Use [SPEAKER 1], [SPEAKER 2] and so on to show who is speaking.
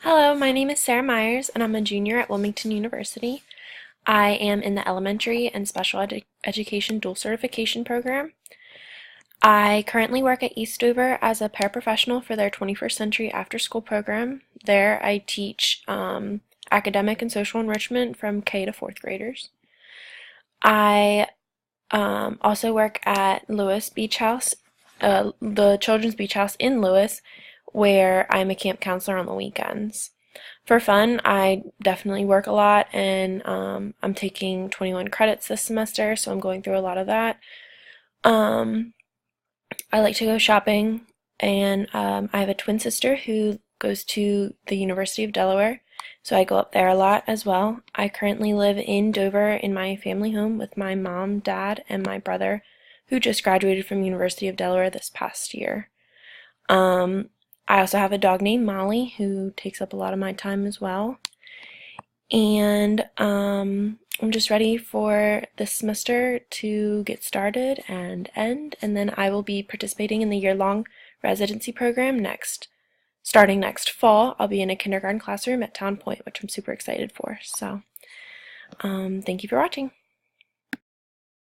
[SPEAKER 1] Hello, my name is Sarah Myers, and I'm a junior at Wilmington University. I am in the Elementary and Special Education Dual Certification program. I currently work at Eastover as a paraprofessional for their 21st Century After School program. There, I teach academic and social enrichment from K to 4th graders. I also work at Lewis Beach House, the Children's Beach House in Lewis, where I'm a camp counselor on the weekends. For fun, I definitely work a lot, and I'm taking 21 credits this semester, so I'm going through a lot of that. Um, I like to go shopping, and I have a twin sister who goes to the University of Delaware, so I go up there a lot as well. I currently live in Dover in my family home with my mom, dad, and my brother, who just graduated from University of Delaware this past year. Um, I also have a dog named Molly who takes up a lot of my time as well. And I'm just ready for this semester to get started and end, and then I will be participating in the year-long residency program starting next fall. I'll be in a kindergarten classroom at Town Point, which I'm super excited for. So, thank you for watching.